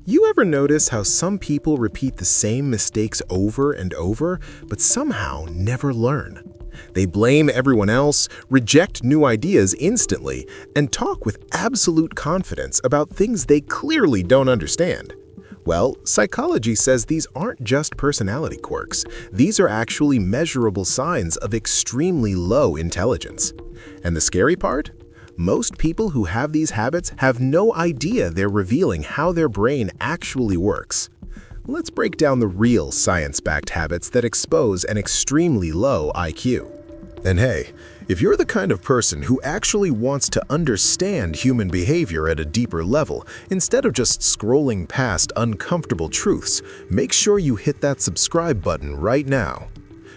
You ever notice how some people repeat the same mistakes over and over, but somehow never learn? They blame everyone else, reject new ideas instantly, and talk with absolute confidence about things they clearly don't understand. Well, psychology says these aren't just personality quirks. These are actually measurable signs of extremely low intelligence. And the scary part? Most people who have these habits have no idea they're revealing how their brain actually works. Let's break down the real science-backed habits that expose an extremely low IQ. And hey, if you're the kind of person who actually wants to understand human behavior at a deeper level, instead of just scrolling past uncomfortable truths, make sure you hit that subscribe button right now.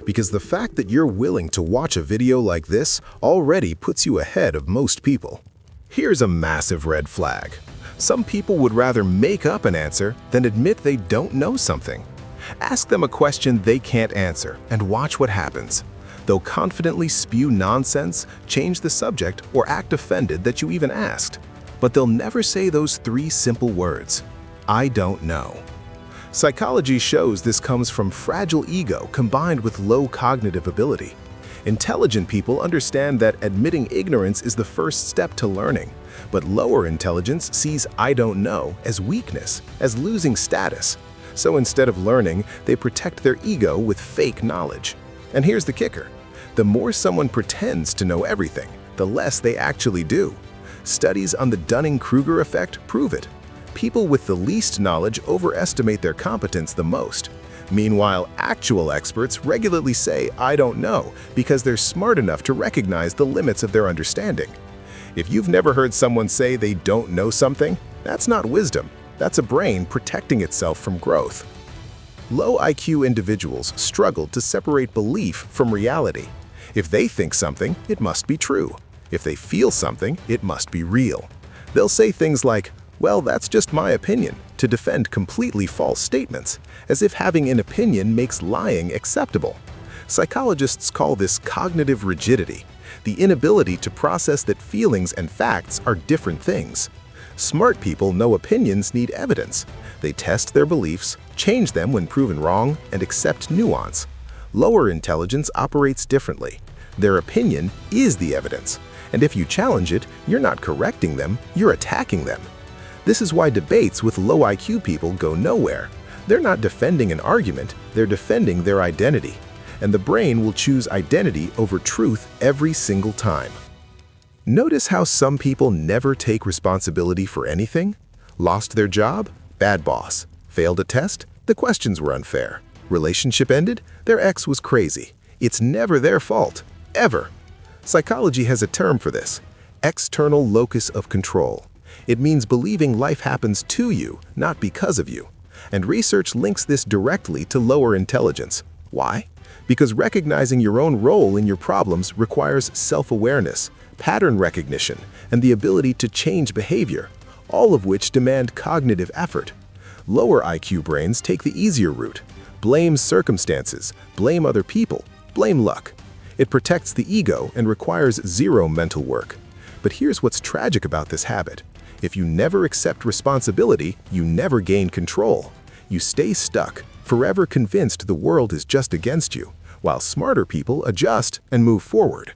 Because the fact that you're willing to watch a video like this already puts you ahead of most people. Here's a massive red flag. Some people would rather make up an answer than admit they don't know something. Ask them a question they can't answer and watch what happens. They'll confidently spew nonsense, change the subject, or act offended that you even asked. But they'll never say those three simple words: "I don't know." Psychology shows this comes from fragile ego combined with low cognitive ability. Intelligent people understand that admitting ignorance is the first step to learning, but lower intelligence sees "I don't know" as weakness, as losing status. So instead of learning, they protect their ego with fake knowledge. And here's the kicker. The more someone pretends to know everything, the less they actually do. Studies on the Dunning-Kruger effect prove it. People with the least knowledge overestimate their competence the most. Meanwhile, actual experts regularly say "I don't know" because they're smart enough to recognize the limits of their understanding. If you've never heard someone say they don't know something, that's not wisdom. That's a brain protecting itself from growth. Low IQ individuals struggle to separate belief from reality. If they think something, it must be true. If they feel something, it must be real. They'll say things like, "Well, that's just my opinion," to defend completely false statements, as if having an opinion makes lying acceptable. Psychologists call this cognitive rigidity, the inability to process that feelings and facts are different things. Smart people know opinions need evidence. They test their beliefs, change them when proven wrong, and accept nuance. Lower intelligence operates differently. Their opinion is the evidence, and if you challenge it, you're not correcting them, you're attacking them. This is why debates with low IQ people go nowhere. They're not defending an argument, they're defending their identity. And the brain will choose identity over truth every single time. Notice how some people never take responsibility for anything? Lost their job? Bad boss. Failed a test? The questions were unfair. Relationship ended? Their ex was crazy. It's never their fault. Ever. Psychology has a term for this: external locus of control. It means believing life happens to you, not because of you. And research links this directly to lower intelligence. Why? Because recognizing your own role in your problems requires self-awareness, pattern recognition, and the ability to change behavior, all of which demand cognitive effort. Lower IQ brains take the easier route. Blame circumstances, blame other people, blame luck. It protects the ego and requires zero mental work. But here's what's tragic about this habit. If you never accept responsibility, you never gain control. You stay stuck, forever convinced the world is just against you, while smarter people adjust and move forward.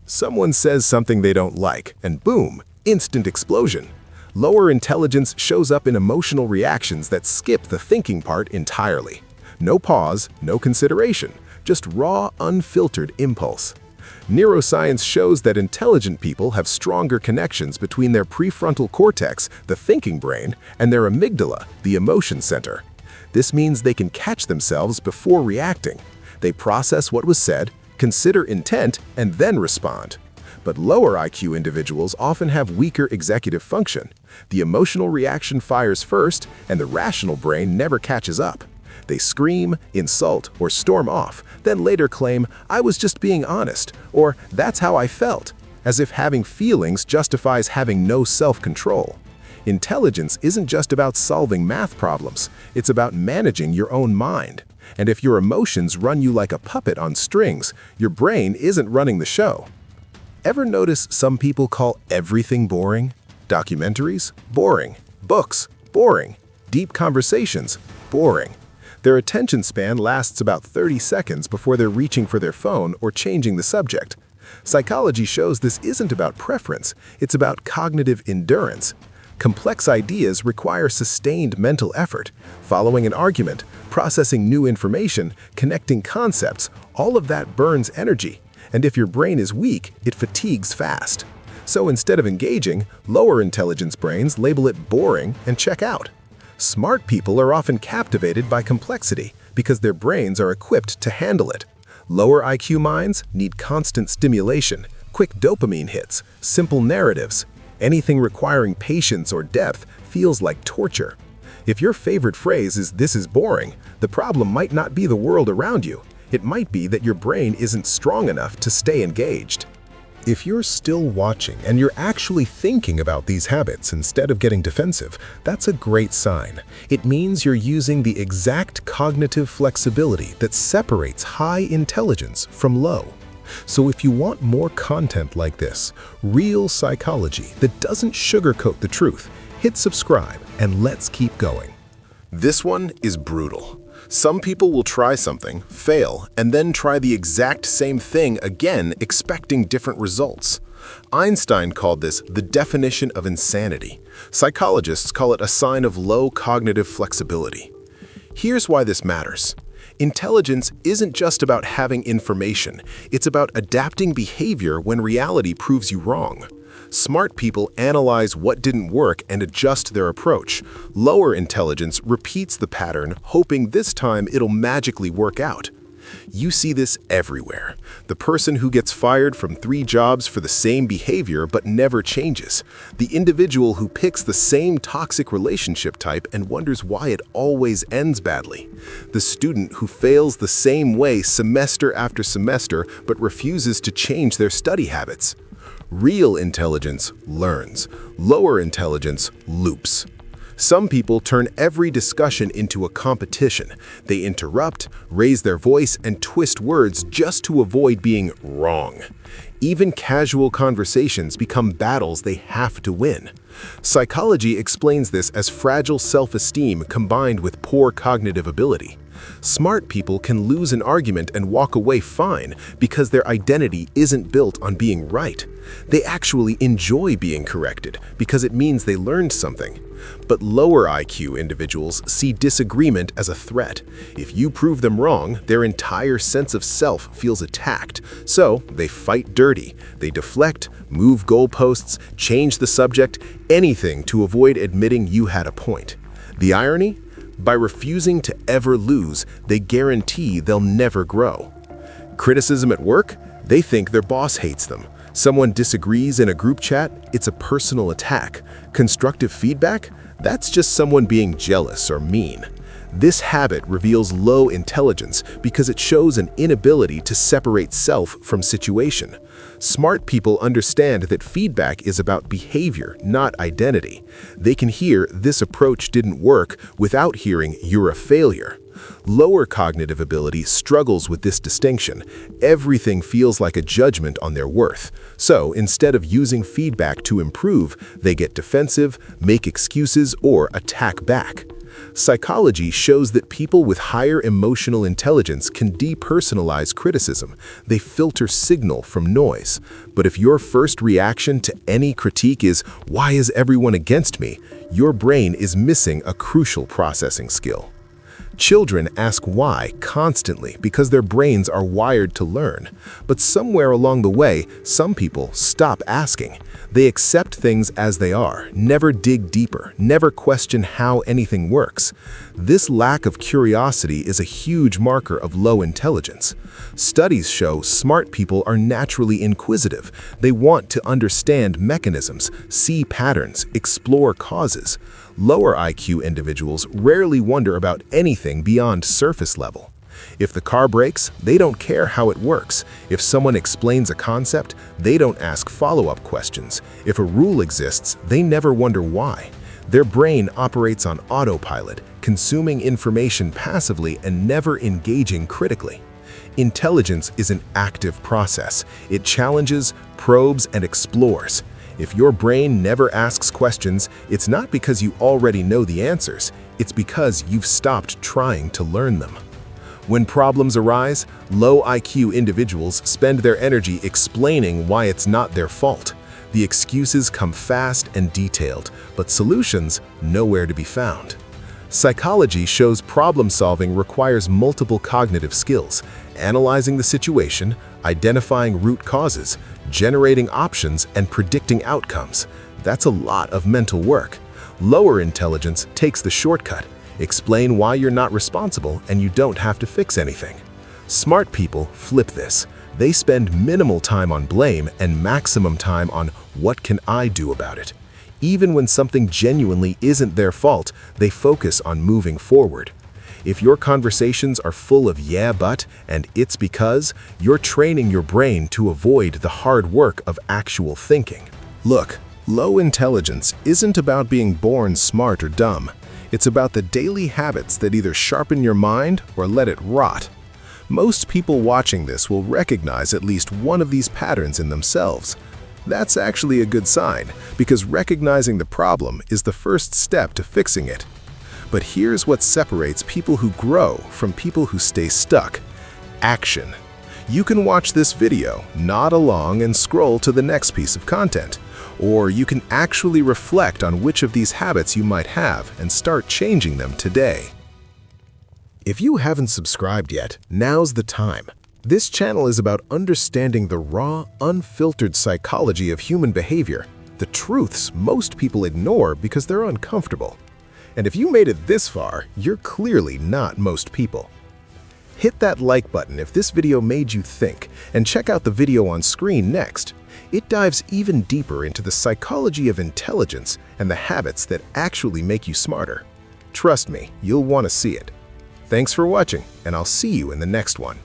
Someone says something they don't like, and boom, instant explosion. Lower intelligence shows up in emotional reactions that skip the thinking part entirely. No pause, no consideration, just raw, unfiltered impulse. Neuroscience shows that intelligent people have stronger connections between their prefrontal cortex, the thinking brain, and their amygdala, the emotion center. This means they can catch themselves before reacting. They process what was said, consider intent, and then respond. But lower IQ individuals often have weaker executive function. The emotional reaction fires first, and the rational brain never catches up. They scream, insult, or storm off, then later claim, "I was just being honest," or "that's how I felt," as if having feelings justifies having no self-control. Intelligence isn't just about solving math problems, it's about managing your own mind. And if your emotions run you like a puppet on strings, your brain isn't running the show. Ever notice some people call everything boring? Documentaries? Boring. Books? Boring. Deep conversations, boring. Their attention span lasts about 30 seconds before they're reaching for their phone or changing the subject. Psychology shows this isn't about preference, it's about cognitive endurance. Complex ideas require sustained mental effort. Following an argument, processing new information, connecting concepts, all of that burns energy. And if your brain is weak, it fatigues fast. So instead of engaging, lower intelligence brains label it boring and check out. Smart people are often captivated by complexity because their brains are equipped to handle it. Lower IQ minds need constant stimulation, quick dopamine hits, simple narratives. Anything requiring patience or depth feels like torture. If your favorite phrase is "this is boring," the problem might not be the world around you. It might be that your brain isn't strong enough to stay engaged. If you're still watching and you're actually thinking about these habits instead of getting defensive, that's a great sign. It means you're using the exact cognitive flexibility that separates high intelligence from low. So if you want more content like this, real psychology that doesn't sugarcoat the truth, hit subscribe and let's keep going. This one is brutal. Some people will try something, fail, and then try the exact same thing again, expecting different results. Einstein called this the definition of insanity. Psychologists call it a sign of low cognitive flexibility. Here's why this matters. Intelligence isn't just about having information, it's about adapting behavior when reality proves you wrong. Smart people analyze what didn't work and adjust their approach. Lower intelligence repeats the pattern, hoping this time it'll magically work out. You see this everywhere. The person who gets fired from 3 jobs for the same behavior but never changes. The individual who picks the same toxic relationship type and wonders why it always ends badly. The student who fails the same way semester after semester but refuses to change their study habits. Real intelligence learns. Lower intelligence loops. Some people turn every discussion into a competition. They interrupt, raise their voice, and twist words just to avoid being wrong. Even casual conversations become battles they have to win. Psychology explains this as fragile self-esteem combined with poor cognitive ability. Smart people can lose an argument and walk away fine because their identity isn't built on being right. They actually enjoy being corrected because it means they learned something. But lower IQ individuals see disagreement as a threat. If you prove them wrong, their entire sense of self feels attacked. So they fight dirty. They deflect, move goalposts, change the subject, anything to avoid admitting you had a point. The irony? By refusing to ever lose, they guarantee they'll never grow. Criticism at work? They think their boss hates them. Someone disagrees in a group chat? It's a personal attack. Constructive feedback? That's just someone being jealous or mean. This habit reveals low intelligence because it shows an inability to separate self from situation. Smart people understand that feedback is about behavior, not identity. They can hear "this approach didn't work" without hearing "you're a failure." Lower cognitive ability struggles with this distinction. Everything feels like a judgment on their worth. So instead of using feedback to improve, they get defensive, make excuses, or attack back. Psychology shows that people with higher emotional intelligence can depersonalize criticism. They filter signal from noise. But if your first reaction to any critique is, "Why is everyone against me?" your brain is missing a crucial processing skill. Children ask why constantly because their brains are wired to learn. But somewhere along the way, some people stop asking. They accept things as they are, never dig deeper, never question how anything works. This lack of curiosity is a huge marker of low intelligence. Studies show smart people are naturally inquisitive. They want to understand mechanisms, see patterns, explore causes. Lower IQ individuals rarely wonder about anything beyond surface level. If the car breaks, they don't care how it works. If someone explains a concept, they don't ask follow-up questions. If a rule exists, they never wonder why. Their brain operates on autopilot, consuming information passively and never engaging critically. Intelligence is an active process. It challenges, probes, and explores. If your brain never asks questions, it's not because you already know the answers, it's because you've stopped trying to learn them. When problems arise, low IQ individuals spend their energy explaining why it's not their fault. The excuses come fast and detailed, but solutions nowhere to be found. Psychology shows problem-solving requires multiple cognitive skills: analyzing the situation, identifying root causes, generating options, and predicting outcomes. That's a lot of mental work. Lower intelligence takes the shortcut. Explain why you're not responsible and you don't have to fix anything. Smart people flip this. They spend minimal time on blame and maximum time on what can I do about it. Even when something genuinely isn't their fault, they focus on moving forward. If your conversations are full of yeah but and it's because, you're training your brain to avoid the hard work of actual thinking. Look, low intelligence isn't about being born smart or dumb. It's about the daily habits that either sharpen your mind or let it rot. Most people watching this will recognize at least one of these patterns in themselves. That's actually a good sign, because recognizing the problem is the first step to fixing it. But here's what separates people who grow from people who stay stuck: action. You can watch this video, nod along, and scroll to the next piece of content. Or you can actually reflect on which of these habits you might have and start changing them today. If you haven't subscribed yet, now's the time. This channel is about understanding the raw, unfiltered psychology of human behavior, the truths most people ignore because they're uncomfortable. And if you made it this far, you're clearly not most people. Hit that like button if this video made you think, and check out the video on screen next. It dives even deeper into the psychology of intelligence and the habits that actually make you smarter. Trust me, you'll want to see it. Thanks for watching, and I'll see you in the next one.